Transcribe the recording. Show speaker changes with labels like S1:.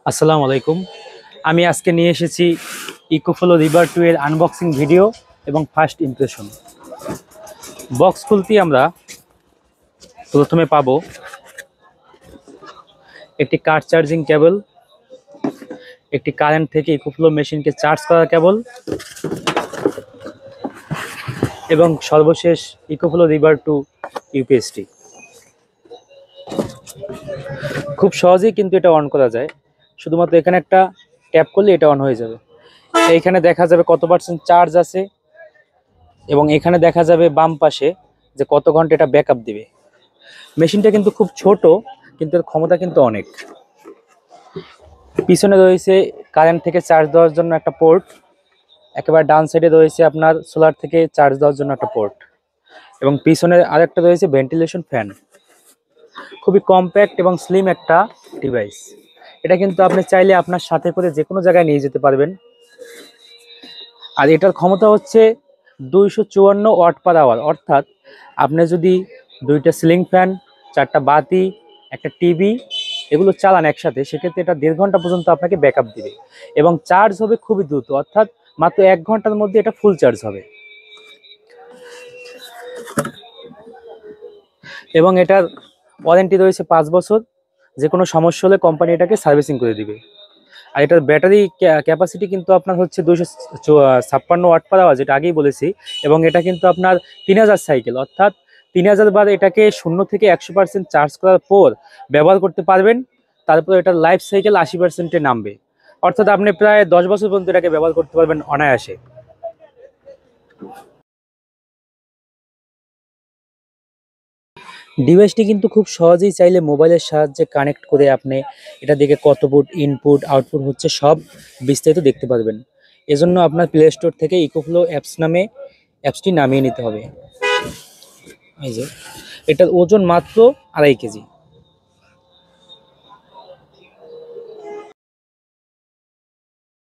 S1: আসসালামু আলাইকুম। আমি আজকে নিয়ে এসেছি ইকোফ্লো রিভার 2 এর আনবক্সিং ভিডিও এবং ফার্স্ট ইমপ্রেশন। বক্স খুলতেই আমরা প্রথমে পাবো একটি কার চার্জিং কেবল, একটি কারেন্ট থেকে ইকোফ্লো মেশিনকে চার্জ করার কেবল এবং সর্বশেষ ইকোফ্লো রিভার 2 ইউপিএসটি। খুব সহজেই কিন্তু এটা অন করা যায়, শুধুমাত্র এখানে একটা ট্যাপ করলে এটা অন হয়ে যাবে। এইখানে দেখা যাবে কত পার্সেন্ট চার্জ আছে এবং এখানে দেখা যাবে বাম পাশে যে কত ঘন্টা এটা ব্যাকআপ দিবে। মেশিনটা কিন্তু খুব ছোট, কিন্তু এর ক্ষমতা কিন্তু অনেক। পিছনে রয়েছে কারেন্ট থেকে চার্জ দেওয়ার জন্য একটা পোর্ট, একেবারে ডান সাইডে রয়েছে আপনার সোলার থেকে চার্জ দেওয়ার জন্য একটা পোর্ট, এবং পিছনে আরেকটা রয়েছে ভেন্টিলেশন ফ্যান। খুবই কম্প্যাক্ট এবং স্লিম একটা ডিভাইস। এটা কিন্তু আপনি চাইলে আপনার সাথে করে যে কোনো জায়গায় নিয়ে যেতে পারবেন। আর এটার ক্ষমতা হচ্ছে 254 ওয়াট পার আওয়ার, অর্থাৎ আপনি যদি দুইটা সিলিং ফ্যান, চারটা বাতি, একটা টিভি এগুলো চালান একসাথে, সেক্ষেত্রে এটা 1.5 ঘন্টা পর্যন্ত আপনাকে ব্যাকআপ দিবে এবং চার্জ হবে খুবই দ্রুত, অর্থাৎ মাত্র 1 ঘন্টার মধ্যে এটা ফুল চার্জ হবে। এবং এটার ওয়ারেন্টি রয়েছে 5 বছর। যে কোনো সমস্যা হলে কোম্পানি এটাকে সার্ভিসিং করে দিবে। আর এটার ব্যাটারি ক্যাপাসিটি কিন্তু আপনার হচ্ছে 256 ওয়াট পার আওয়ার, যেটা আগেই বলেছি। এবং এটা কিন্তু আপনার 3000 সাইকেল, অর্থাৎ 3000 বার এটাকে 0 থেকে 100% চার্জ করার পর ব্যবহার করতে পারবেন। তারপর এটার লাইফ সাইকেল 80%-এ নামবে, অর্থাৎ আপনি প্রায় 10 বছর পর্যন্ত এটাকে ব্যবহার করতে পারবেন অনায়াসে। ডিভাইসটি কিন্তু খুব সহজেই চাইলে মোবাইলের সাহায্যে কানেক্ট করে আপনি এটা দেখে কত ফুট ইনপুট আউটপুট হচ্ছে সব বিস্তারিত দেখতে পারবেন। এজন্য আপনার প্লে স্টোর থেকে ইকোফ্লো অ্যাপস নামে অ্যাপসটি নামিয়ে নিতে হবে। এই যে, এটার ওজন মাত্র 2.5 কেজি।